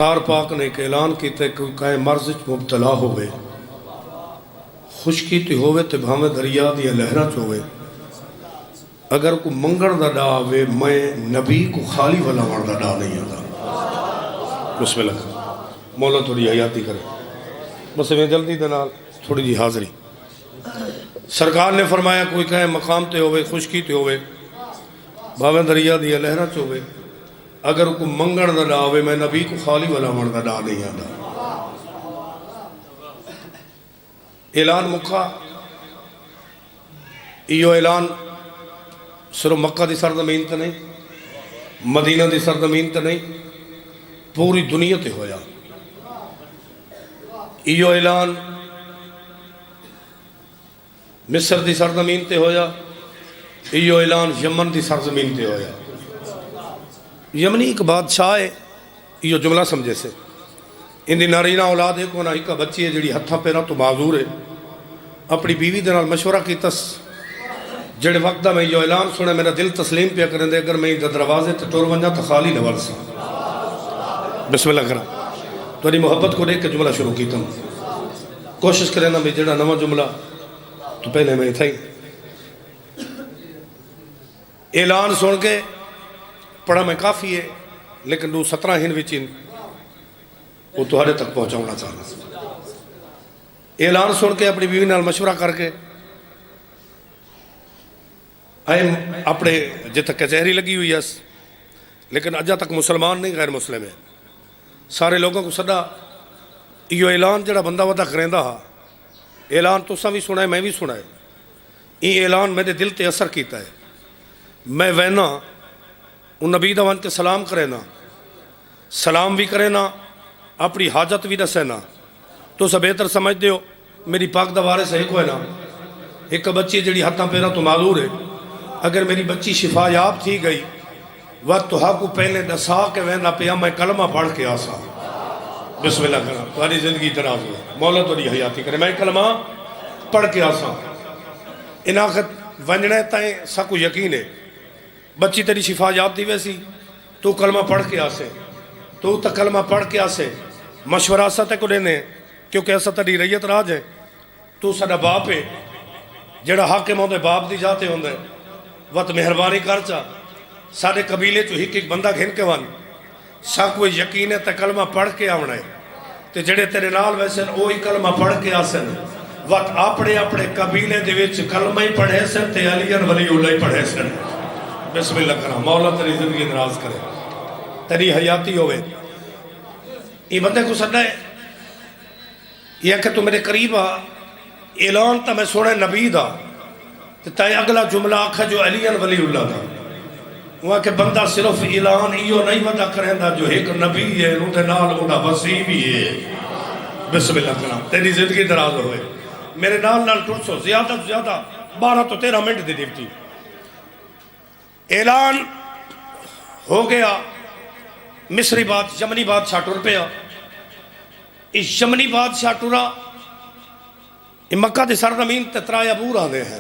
سرکار پاک نے ایک اعلان کیتا ہے کہ کہیں مرض مبتلا ہوئے خشکی تے ہوئے تے بھامے دریا دیا لہرہ چوئے اگر کو منگڑ دا ڈا آوے میں نبی کو خالی والا وڑ دا ڈا نہیں آتا. بسم اللہ مولا تھوڑی حیاتی کرے. بس میں جلدی دنال تھوڑی جی حاضری. سرکار نے فرمایا کوئی کہیں مقام تے ہوئے خشکی تے ہوئے بھامے دریا دیا لہرہ چوئے اگر کو منگڑ دا ڈا آوے میں نبی کو خالی والا وڑ دا ڈا نہیں آتا. اعلان مکہ ایو اعلان صرف مکہ دی سرزمین تے نہیں مدینہ دی سرزمین تے نہیں پوری دنیا تے ہویا. ایو اعلان مصر دی سرزمین تے ہویا. ایو اعلان یمن دی سرزمین تے ہویا. یمنی ایک بادشاہ ہے ایو جملہ سمجھے سے ان دی نارینہ اولاد ہے کونا ایک بچی ہے جڑی ہتھاں پیراں تو معذور ہے. اپنی بیوی دے نال مشورہ کیتس جڑے وقت دا میں یہ اعلان سنے میرا دل تسلیم پیا کریں دے اگر میں دا دروازے تے ٹور ونجا تو خالی نہ ورسا. بسم اللہ کرا تھوڑی محبت کو دیکھ کے جملہ شروع کیتا ہوں. کوشش کریں نا بھی جڑا نواں جملہ تو پہلے میں تھا ہی اعلان سن کے پڑھا میں کافی ہے لیکن دو 17 ہن وچین وہ تہاڈے تک پہنچاؤنا چاہنا. اعلان سن کے اپنی بیوی نال مشورہ کر کے اپنے جتنے کچہری لگی ہوئی ہے لیکن اجا تک مسلمان نہیں غیر مسلم ہے. سارے لوگوں کو صدا یہ اعلان جڑا بندہ ودا کریندا ہا اعلان تساں بھی سنا ہے میں بھی سنا ہے. یہ اعلان میرے دل تے اثر کیتا ہے. میں وینا ان نبی دا ون کے سلام کرے نا سلام بھی کرے نا اپنی حاجت بھی دسے نا تو سب بہتر سمجھ دیو میری پاک دوارے سے ایک ہوئے نا ایک بچی جڑی ہتھاں پیراں تو معذور ہے اگر میری بچی شفا یاب تھی گئی وقت تو ہاں کو پہلے دسا کے وینا پیا میں کلمہ پڑھ کے آسا. بسم اللہ کرنا تمہاری زندگی دراز ہو مولا تو حیاتی کرے میں کلمہ پڑھ کے آسا. ان آخت ونجنے تائیں سکو یقین ہے بچی تیری شفا یاب تھی ویسی تو کلمہ پڑھ کے آسے تو تا کلمہ پڑھ کے آسے مشورہ سا تے کو دینے کیونکہ ایسا تیری ریت راج ہے تو ساڈا باپ ہے جڑا حاکم ہوندے باپ دی جاتے ہوندے وقت مہربانی کر چا سارے قبیلے چو ایک بندہ گھن کے ون سا کوئی یقین ہے تے کلمہ پڑھ کے آونا ہے تے جڑے تیرے نال ویسے وہی کلمہ پڑھ کے آسن وقت اپنے اپنے قبیلے دے وچ کلمہ ہی پڑھے سن تے علی ولی اللہ ہی پڑھے سن. بسم اللہ کرا مولا تیری زندگی ناراض کرے تیری حیاتی ہوئے. یہ بندے کو سننا ہے یہ کہ تو میرے قریب آ اعلان تا میں سونے نبی دا تائیں اگلا جملہ آکھا جو علی ولی اللہ دا وہاں کہ بندہ صرف اعلان ایو نہیں ودا کریں دا جو ایک نبی ہے روٹے نال اوڈا وسیع بھی ہے. بسم اللہ کرا تیری زندگی دراز ہوئے. میرے نال ٹوٹ سو زیادہ زیادہ 12 تو 13 منٹ دی دیتی. اعلان ہو گیا مصری بات یمنی بادشاہ ٹر پیا. اس یمنی بادشاہ ٹرا مکہ دے سرزمین تے ترائے ابور آدھے ہیں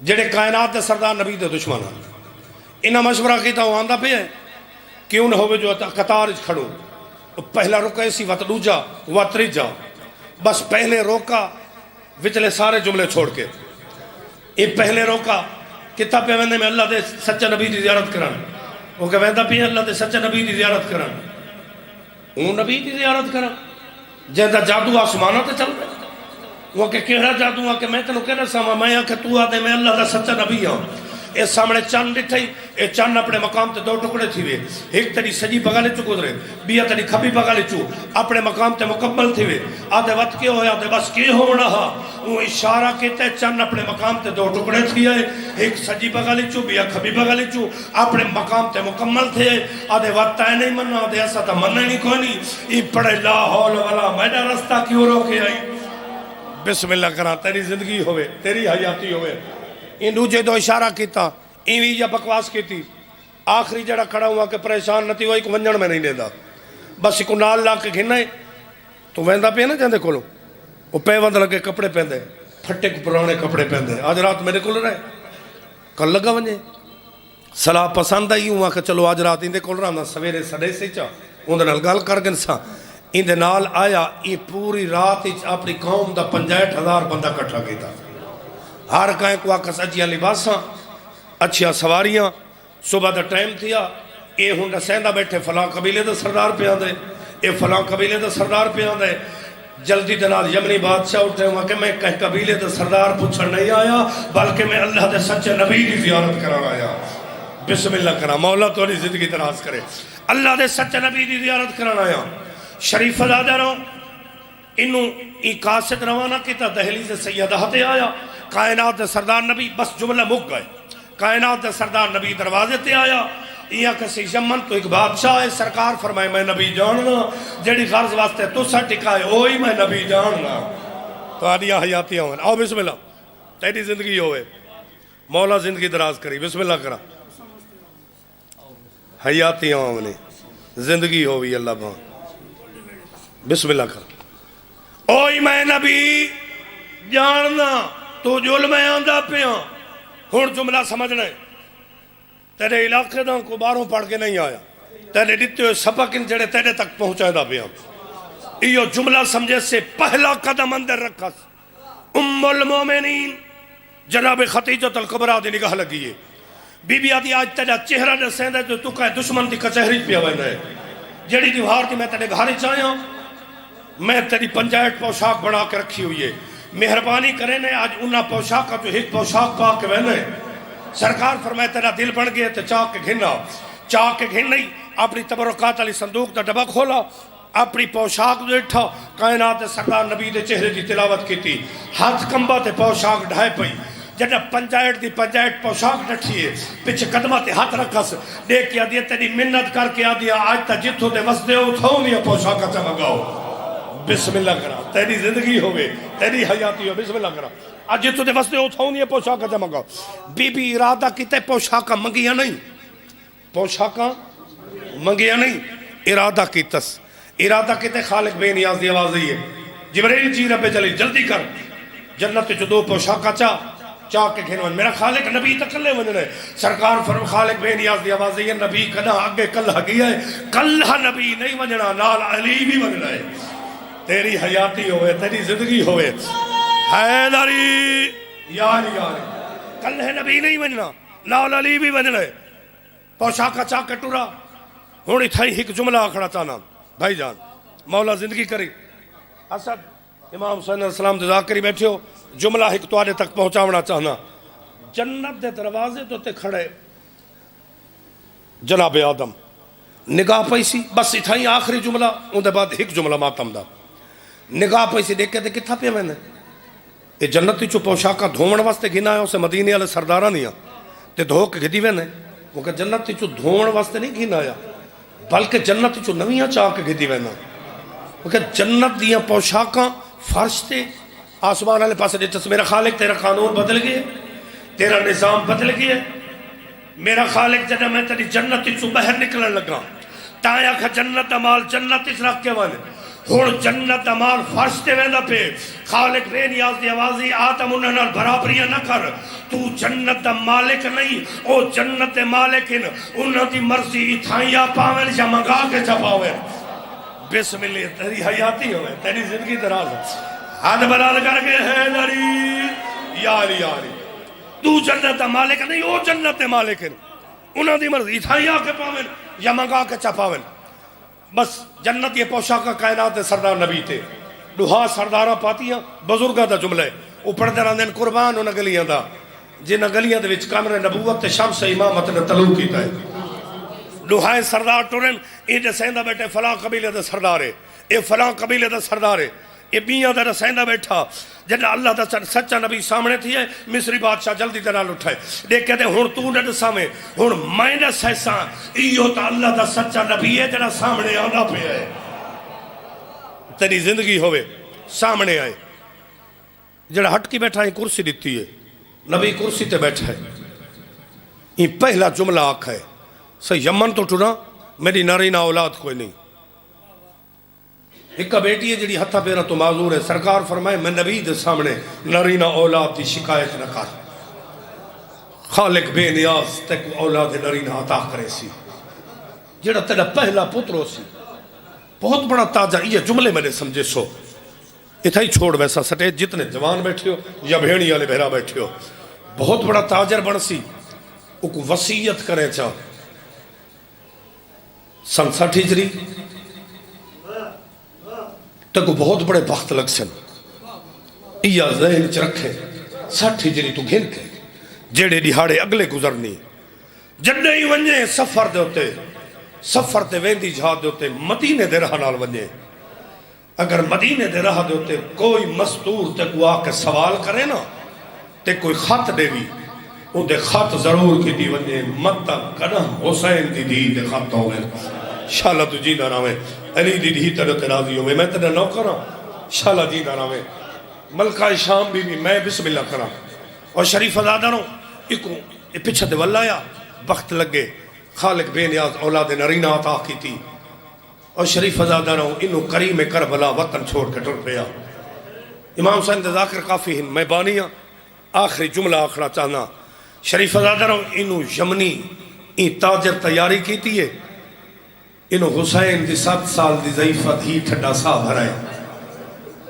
جڑے کائنات دے سردار نبی دے دشمن ہیں. انہاں مشورہ کیتا وہ آندہ پہ ہے کیوں نہ ہوئے جو قطار کھڑو پہلا روکا ایسی وقت دوجا وطری جا بس پہلے روکا وچلے سارے جملے چھوڑ کے یہ پہلے روکا کتاب پہ ویندے میں اللہ دے سچا نبی دی زیارت کرن وہ کہ ویندہ پہ اللہ دے سچا نبی دی زیارت کرن وہ نبی دی زیارت کرن جہاں جادو آسمانہ تے چل رہے وہ کہ کہڑا جادو آ کہ میں تنوں کہنا ساما میں آکھے تو آدھے میں اللہ دا سچا نبی ہوں. اے سامنے چاند ڈٹھائی اے چاند اپنے مقام تے 2 ٹکڑے تھی وے ایک تیری سجی بغالے چو گزرے بیا تیری کھبی بغالے چو اپنے مقام تے مکمل تھی وے آدھے وقت کے ہویا آدھے بس کے ہونا ہا وہ اشارہ کہتے چاند اپنے مقام تے 2 ٹکڑے تھی ہے ایک سجی بغالے چو بیا کھبی بغالے چو اپنے مقام تے مکمل تھے آدھے وقت آئے نہیں مننا آدھے ایسا تا مننا نہیں کوئی نہیں ای پڑے لا حول والا میڈا رستہ کیوں روکے آئی. بسم اللہ کرا تیری زندگی ہوئے تیری حیاتی ہوئے. ان دوجے دو اشارہ کیتا ایوی یا بکواس کیتی آخری جڑا کھڑا ہوا کہ پریشان نتی ہوئی کو ونجن میں نہیں دیدا بس کو نال لا کے گھنا ہے تو ویندہ پہ نا جاندے کولو وہ پیوند لگے کپڑے پہندے پھٹے کو پرانے کپڑے پہندے آج رات میرے کول رہے کل لگا ونجے صلاح پسند آئی ہوں کہ چلو آج رات اندے کول رہا سویرے سڑے سے چاہ اندر گل کر گئے سا اندر نال آیا یہ پوری رات اپنی قوم دا 65,000 بندہ کٹھا کیتا ہر کہیں کو آکس اچھیاں لباساں اچھیاں سواریاں صبح دا ٹائم تھیا اے ہونڈا سیندہ بیٹھے فلاں قبیلے دا سردار پہ آن دے اے فلاں قبیلے دا سردار پہ آن دے جلدی دنال یمنی بادشاہ اٹھے ہوا کہ میں کہیں قبیلے دا سردار پوچھر نہیں آیا بلکہ میں اللہ دے سچے نبی کی زیارت کرنا آیا بسم اللہ کرا مولا تو نہیں زندگی دراز کرے اللہ دے سچے نبی کی زیارت کرنا آیا شریف ازادہ رہو انہوں ای قاصد روانہ کیتا دہلیز سیدہ ہتے آیا کائنات دے سردار نبی بس جملہ مک گئے کائنات دے سردار نبی دروازے تے آیا یہ کسی یمن تو ایک بادشاہ ہے سرکار فرمائے میں نبی جاننا جڑی غرض واسطے تو سا ٹکائے اوہی میں نبی جاننا تو آدیا حیاتی ہوئے آؤ بسم اللہ تیری زندگی ہوئے مولا زندگی دراز کری بسم اللہ کرا حیاتی ہوئے زندگی ہوئی اللہ بہن بسم اللہ کرا اوہی میں نبی جاننا تو ظلم آندہ پیاں ہون جملہ سمجھنا ہے تیرے علاقے دا کو باروں پڑھ کے نہیں آیا تیرے دیتے ہوئے سبق ان جڑے تیرے تک پہنچائے دا بھی ہم یہ جملہ سمجھے سے پہلا قدم اندر رکھا ام المومنین جناب خدیجہ الکبریٰ دی نگاہ لگی ہے بی بی آدھی آج تیرا چہرہ دے سیندہ جو تو کہے دشمن دی کچہری پہ ہوئے ہے جڑی دیوار دی میں تیرے گھاری چاہیاں میں تیری پنجائٹ پوشاک بڑھا کے رکھی ہوئی ہے مہربانی کریں نے آج انہا پوشاک کا جو ایک پوشاک پاک کے بہنے سرکار فرمائے تیرا دل بڑھ گئے تو چاہ کے گھننا چاہ کے گھن نہیں اپنی تبرکات علی صندوق دا ڈبا کھولا اپنی پوشاک جو اٹھا کائنات سردار نبی دے چہرے دی تلاوت کی تھی ہاتھ کمبا تے پوشاک ڈھائے پئی جنہ پنجائٹ پوشاک ڈٹھی ہے پچھے قدمہ تے ہاتھ رکھس دیکھ کیا دیا تیری منت کر کے آدیا آج تا جتھو دے وسدے اتھاؤں نہیں پوشاک چمگاؤ بسم اللہ کرا تیری زندگی ہوئے تیری حیاتی ہوئے بسم اللہ کرا آج جتھو دے وسدے اتھاؤں نہیں پوشاک چمگاؤ بی بی ارادہ کیتے پوشاکا منگیا نہیں پوشاکا منگیا نہیں ارادہ کیتس ارادہ کیتے خالق بے نیاز دی آواز ہے جبریل جی رب جلی جلدی کر جنت جو دو پوشاکا چاہ کے گھنوان میرا خالق نبی تکلے وننے سرکار فرم خالق بے نیاز دی آواز ہے نبی کنا آگے کلہ گیا ہے کلہ نبی نہیں وننا نال علی بھی وننا ہے تیری حیاتی ہوئے تیری زندگی ہوئے حیدری یاری کلہ نبی نہیں وننا نال علی بھی وننا ہے پوشاکا چاہ کے ٹورا ہونی تھائی ایک جملہ آکھڑا چاہنا بھائی جان مولا زندگی کری اسد امام صلی اللہ علیہ وسلم دے ذاکری بیٹھے ہو جملہ ایک توارے تک پہنچاونا چاہنا جنت دے دروازے تو تے کھڑے جناب آدم نگاہ پیسی بس اتھائی آخری جملہ ان دے بعد ایک جملہ ماتم دا نگاہ پیسی دیکھ کے دے کتھا پہ میں نے یہ جنتی چو پوشاکا دھومن واسطے گھنا ہے اسے مدینے والے سردارہ نہیں تے دھو کے گھدی وینے وہ کہ جنتی چو دھومن واسطے نہیں گھنا ہے بلکہ جنتی چو نویاں چاہ کے گھدی وینا وہ کہ جنت دیاں پوشاکاں فرش تے آسمان والے پاسے دیتا میرا خالق تیرا قانون بدل گئے تیرا نظام بدل گئے میرا خالق جنہ میں تیری جنتی چو بہر نکلن لگا تایا کھا جنت مال جنت اس رکھ کے وانے ہون جنت مال فرش تے ویندہ پہ خالق بے نیاز دی آوازی آدم انہاں نال برابریاں نہ کر تو جنت مالک نہیں او جنت مالکن انہاں دی مرضی اتھائیاں پاویں یا منگا کے چھپاویں بسم اللہ تیری حیاتی ہوئے تیری زندگی دراز ہے ہاتھ بلال کر کے حیدری یاری تو جنت مالک نہیں او جنت مالک انہاں دی مرضی اتھائی آکے پاویں یا منگا کے چپاویں بس جنت یہ پوشاکا کائنات سردار نبی تے دوہا سردارہ پاتیاں بزرگاں دا جملہ ہے اوپر دران دین قربان انہاں گلیاں دا جنہاں گلیاں دے وچ کامر نبوت تے شمس امامت نے طلوع کیتا ہے دوہائے سردار ٹورن اے دے سیندہ بیٹھے فلاں قبیلے دا سردار ہے اے فلاں قبیلے دا سردار ہے یہ بیاں دا رسیندہ بیٹھا جنہ اللہ دا سچا نبی سامنے تھی ہے مصری بادشاہ جلدی دنال اٹھائے دیکھ کہتے ہیں ہون تو نہ سامنے ہون میں نہ سیساں ایو تا اللہ دا سچا نبی ہے جنہ سامنے آنا پہ ہے تیری زندگی ہوئے سامنے آئے جنہ ہٹ کی بیٹھا ہے کرسی دیتی ہے نبی کرسی تے بیٹھا ہے یہ پہلا جملہ آکھا ہے سا یمن تو ٹورا میری نارینہ اولاد کوئی نہیں ایک بیٹی ہے جڑی ہتھا پیرا تو معذور ہے سرکار فرمائے میں نبی دے سامنے نارینہ اولاد دی شکایت نہ کر خالق بے نیاز تک اولاد نارینہ عطا کرے سی جڑا تیرا پہلا پتر ہو سی بہت بڑا تاجر. یہ جملے میں نے سمجھے سو اتھا ہی چھوڑ ویسا سٹیج جتنے جوان بیٹھے ہو یا بھیڑی والے بہرا بیٹھے ہو. بہت بڑا تاجر بن سی وہ کو وصیت کرے چاہ سن 60 ہجری تک وہ بہت بڑے وقت لگ سن. یا ذہن چ رکھے 60 ہجری تو گھن کے جیڑے دہاڑے اگلے گزرنی جڈے ہی ونجے سفر دے ہوتے سفر تے ویندی جہاد دے ہوتے مدینے دے راہ نال ونجے. اگر مدینے دے راہ دے ہوتے کوئی مستور تے کو آ کے سوال کرے نا تے کوئی خط دے بھی ان دے خط ضرور کی دی ونجے متا کنا حسین دی دی دے خط ہوئے شاءاللہ تو جینا راوے علی دی دی تے راضی ہوئے میں تے نو کرا شاءاللہ جینا راوے ملکہ شام بھی میں بسم اللہ کرا. اور شریف ازادہ رو ایکو پچھا دے واللہ وقت لگے خالق بے نیاز اولاد نرینہ عطا کی تھی. اور شریف ازادہ رو انہوں کریم کربلا وطن چھوڑ کے ٹر پیا. امام حسین دے ذاکر کافی ہن میں بانیاں آخری جملہ آخرا چاہنا. شریف ازادہ رو انہوں یمنی این تاجر تیاری کی تھی ہے. انہوں حسین دی 7 سال دی ضعیفت ہی ٹھڈا سا بھرائے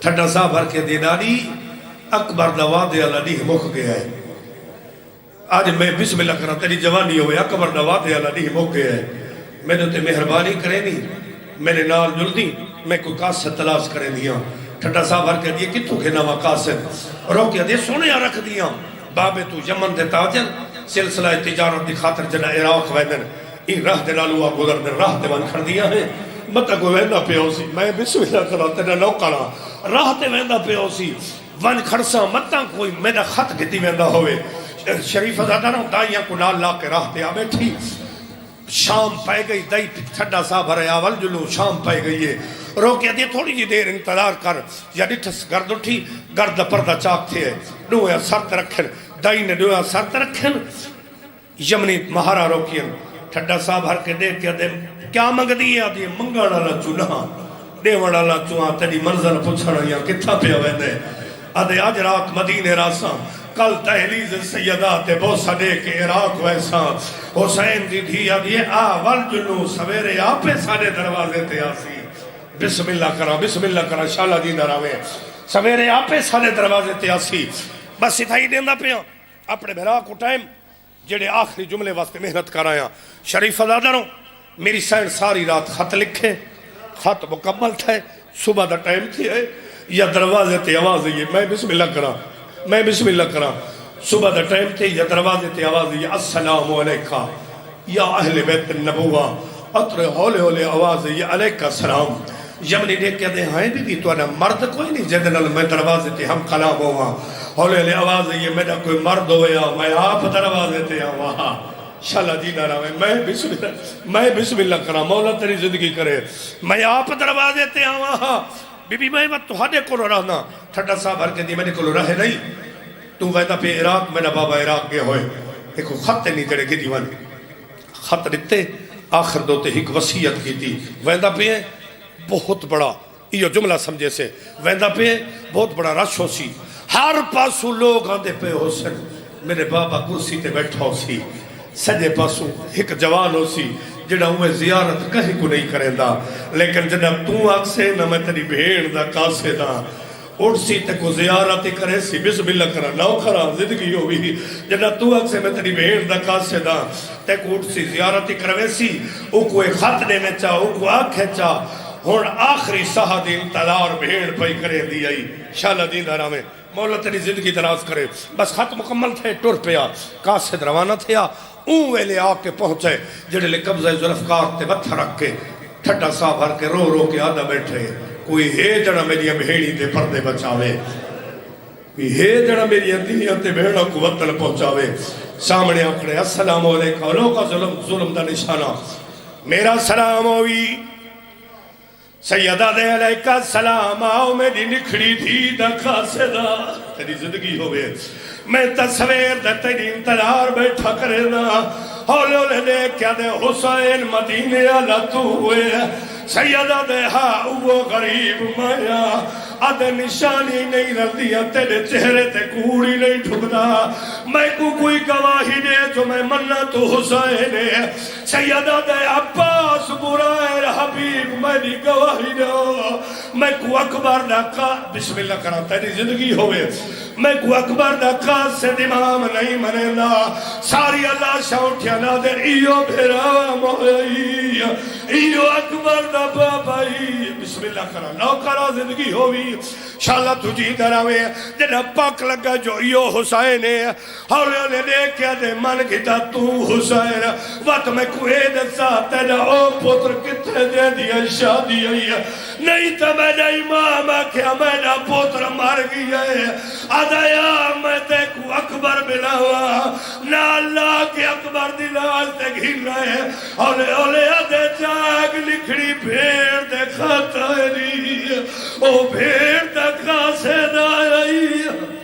ٹھڈا سا بھر کے دے ڈالی اکبر دواد اللہ دی مک گیا ہے. آج میں بسم اللہ کرا تیری جوانی ہوئے اکبر دواد اللہ دی مک گیا ہے. میں نے تے مہربانی کرے نہیں میرے نال جل دی میں کوئی قاصد تلاش کرے دیا ٹھڈا سا بھر کے دیے کتوں کے نوا قاصد رو کے دے سونے رکھ دیا. بابے تو یمن دے تاجر سلسلہ تجارت دی خاطر جنا عراق ویدن این راہ دے نالوا گزر دے راہ دے ون کھڑ دیا ہے. مطا کوئی ویندہ پہ ہو سی میں بسم اللہ کرا تیرا نو کرا راہ تے ویندہ پہ ہو سی ون کھڑسا مطا کوئی میرا خط گھتی ویندہ ہوئے. شریف ازادہ نو دائیاں کو نال لا کے راہ تے آ بیٹھی. شام پائے گئی دائی ٹھڈا سا بھرے آول جلو شام پائے گئی ہے. رو کے دے تھوڑی جی دیر انتظار کر یا ڈٹھس گرد اٹھی گرد پردہ چاک تھے ڈویا سرط رکھن دائی نے ڈویا سرط رکھن. یمنی مہارا روکین ٹھڈا سا بھر کے دیکھ کے دے کیا منگ دی آدھی منگانا لا چونہا دیوانا لا چوہاں تیری منظر پوچھنا یا کتھا پہ ہوئے آدھے آج رات مدینے راساں کل تحلیز سیدات بوسا دے کے عراق ویسا حسین دی دھی آدھی آول جنو سویرے آپے سارے دروازے تے آسی. بسم اللہ کرا شاءاللہ دی نراوے سویرے آپے سارے دروازے تے آسی. بس اتھائی دیندہ پہ اپنے بھرا کو ٹائم جڑے آخری جملے واسطے محنت کر آیا. شریف ازادہ رو میری سین ساری رات خط لکھے خط مکمل تھے صبح دا ٹائم تھی ہے یا دروازے تے آواز ہے میں بسم اللہ کرا صبح دا ٹائم تھی یا دروازے تے آواز ہے السلام علیکہ یا اہل بیت النبوہ اطر ہولے ہولے آواز ہے علیکہ السلام. یمنی دیکھ کے دے ہائیں بھی تو انا مرد کوئی نہیں جدنال میں دروازے تے ہم کلام ہوا ہولے ہولے آواز ہے میرا کوئی مرد ہویا میں آپ دروازے تے آواں شاءاللہ جینا رہا میں بسم اللہ کرا مولا تیری زندگی کرے میں آپ دروازے تے آواں. بی بی میں تہاڈے کولو رہنا ٹھڈا سا بھر کے دی میں نے کولو رہے نہیں تو ویدہ پہ عراق میرا بابا عراق گئے ہوئے ایک خط نہیں جڑے گی دیوان خط لکھتے آخر دوتے ایک وصیت کی تھی ویدہ پہ بہت بڑا یہ جملہ سمجھے سے ویندہ پہ بہت بڑا رش ہو سی ہر پاسو لوگ آندے پہ ہو سن میرے بابا کرسی تے بیٹھا ہو سی سجے پاسو ایک جوان ہو سی جڑا ہوئے زیارت کہیں کو نہیں کریں دا لیکن جناب تو آگ سے نہ میں تیری بھیڑ دا کاسے دا اٹھ سی تے کو زیارت کرے سی بسم اللہ کرا نو کرا زندگی ہوئی جناب تو آگ سے میں تیری بھیڑ دا کاسے دا تے کو اٹھ سی زیارت کرے سی او کو ایک خط دینے چاہ او کو آگ کھچا ہون آخری سہا دی انتظار بھیڑ پئی کرے دی آئی شاءاللہ دین دارا میں مولا تیری زندگی دراز کرے بس خط مکمل تھے ٹور پیا قاصد روانہ تھیا اون ویلے آ کے پہنچے جڑے لے قبضہ ذوالفقار تے بتھا رکھ کے ٹھٹا سا بھر کے رو رو کے آدھا بیٹھے کوئی ہے جڑا میری بھیڑی تے پردے بچاوے کوئی ہے جڑا میری دنیا تے بھیڑا کو وطن پہنچاوے سامنے آکڑے السلام علیکم لوکا ظلم دا نشانہ میرا سلام ہوئی سیدہ دے علیکہ السلام آؤ میری نکھڑی تھی دا خاسدہ تیری زندگی ہوئے میں تصویر دے تیری انتظار بیٹھا کرے دا ہولے ہولے دے کیا دے حسین مدینے اللہ تو ہوئے سیدہ دے ہاں وہ غریب مایا آدھے نشانی نہیں رہدیا تیرے چہرے تے کوڑی نہیں ٹھکدا میں کو کوئی گواہی دے جو میں مننا تو حسین ہے سیدہ دے ابا عباس برائے حبیب میری گواہی دو میں کو اکبر نکا بسم اللہ کرا تیری زندگی ہوئے میں کو اکبر نکا سے امام نہیں منینا ساری اللہ شاوٹیا نادر ایو بھیرا موئی ایو اکبر دا بابائی بسم اللہ کرا نو کرا زندگی ہوئی شاءاللہ تجھی دراوے جنہ پاک لگا جو ایو حسین ہے ہولے نے دیکھیا دے من کتا تو حسین وقت میں کوئے دسا تینا او پتر کتے دے دیا شادی ہے نہیں تو میں نے امام کیا میں نے پتر مر گیا ہے آدھایا میں تے کو اکبر ملاوا نہ اللہ کے اکبر دلال تے گھر رہے اولے اولے آدھے جاگ لکھڑی بھیڑ دے کھاتا ہے نہیں او بھیڑ دے کھا سے نہ آئی